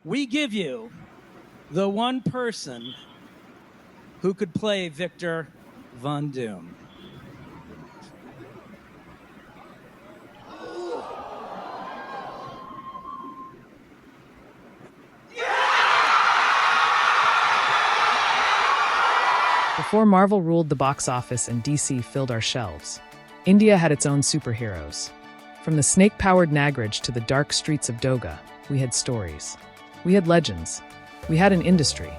we give you the one person who could play Victor Von Doom. Before Marvel ruled the box office and DC filled our shelves, India had its own superheroes. From the snake-powered Nagraj to the dark streets of Doga, we had stories. We had legends. We had an industry.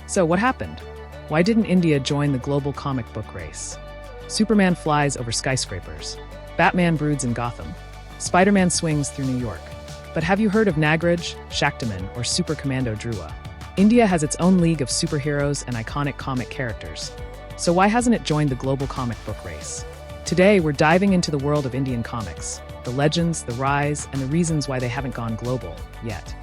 So what happened? Why didn't India join the global comic book race? Superman flies over skyscrapers. Batman broods in Gotham. Spider-Man swings through New York. But have you heard of Nagraj, Shaktimaan, or Super Commando Dhruva? India has its own league of superheroes and iconic comic characters. So why hasn't it joined the global comic book race? Today, we're diving into the world of Indian comics, the legends, the rise, and the reasons why they haven't gone global yet.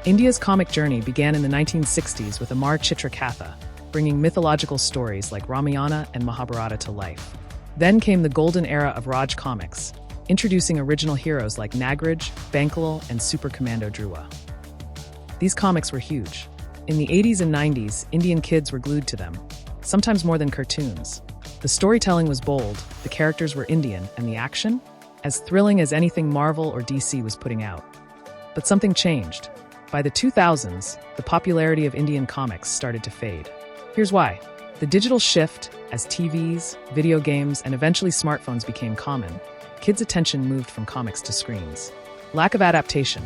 India's comic journey began in the 1960s with Amar Chitra Katha, bringing mythological stories like Ramayana and Mahabharata to life. Then came the golden era of Raj Comics, introducing original heroes like Nagraj, Bankalal, and Super Commando Dhruva. These comics were huge. In the 80s and 90s, Indian kids were glued to them, sometimes more than cartoons. The storytelling was bold, the characters were Indian, and the action? As thrilling as anything Marvel or DC was putting out. But something changed. By the 2000s, the popularity of Indian comics started to fade. Here's why. The digital shift, as TVs, video games, and eventually smartphones became common, kids' attention moved from comics to screens. Lack of adaptation.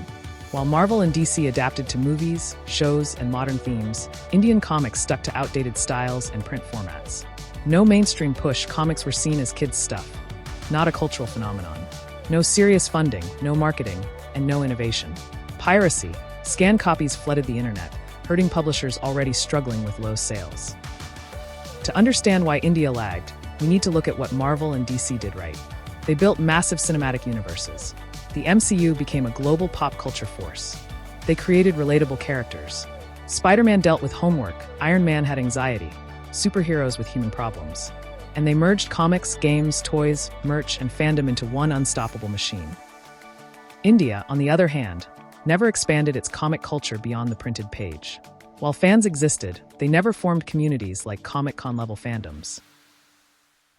While Marvel and DC adapted to movies, shows, and modern themes, Indian comics stuck to outdated styles and print formats. No mainstream push, comics were seen as kids' stuff, not a cultural phenomenon. No serious funding, no marketing, and no innovation. Piracy. Scanned copies flooded the internet, hurting publishers already struggling with low sales. To understand why India lagged, we need to look at what Marvel and DC did right. They built massive cinematic universes. The MCU became a global pop culture force. They created relatable characters. Spider-Man dealt with homework, Iron Man had anxiety, superheroes with human problems. And they merged comics, games, toys, merch, and fandom into one unstoppable machine. India, on the other hand, never expanded its comic culture beyond the printed page. While fans existed, they never formed communities like Comic-Con-level fandoms.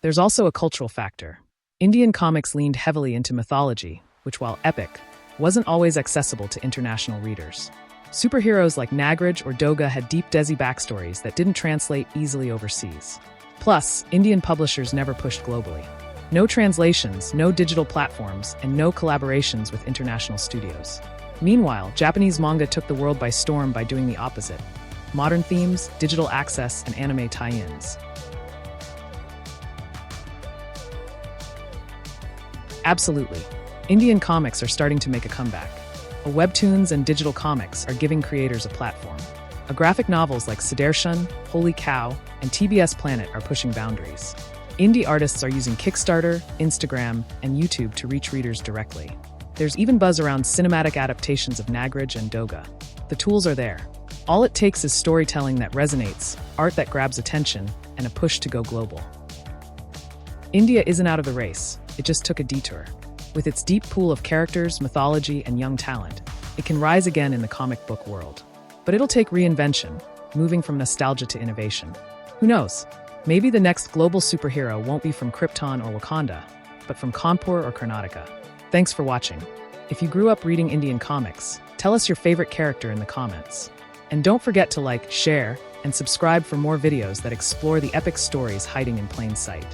There's also a cultural factor. Indian comics leaned heavily into mythology, which, while epic, wasn't always accessible to international readers. Superheroes like Nagraj or Doga had deep Desi backstories that didn't translate easily overseas. Plus, Indian publishers never pushed globally. No translations, no digital platforms, and no collaborations with international studios. Meanwhile, Japanese manga took the world by storm by doing the opposite. Modern themes, digital access, and anime tie-ins. Absolutely. Indian comics are starting to make a comeback. Webtoons and digital comics are giving creators a platform. Graphic novels like Sudarshan, Holy Cow, and TBS Planet are pushing boundaries. Indie artists are using Kickstarter, Instagram, and YouTube to reach readers directly. There's even buzz around cinematic adaptations of Nagraj and Doga. The tools are there. All it takes is storytelling that resonates, art that grabs attention, and a push to go global. India isn't out of the race, it just took a detour. With its deep pool of characters, mythology, and young talent, it can rise again in the comic book world. But it'll take reinvention, moving from nostalgia to innovation. Who knows? Maybe the next global superhero won't be from Krypton or Wakanda, but from Kanpur or Karnataka. Thanks for watching. If you grew up reading Indian comics, tell us your favorite character in the comments. And don't forget to like, share, and subscribe for more videos that explore the epic stories hiding in plain sight.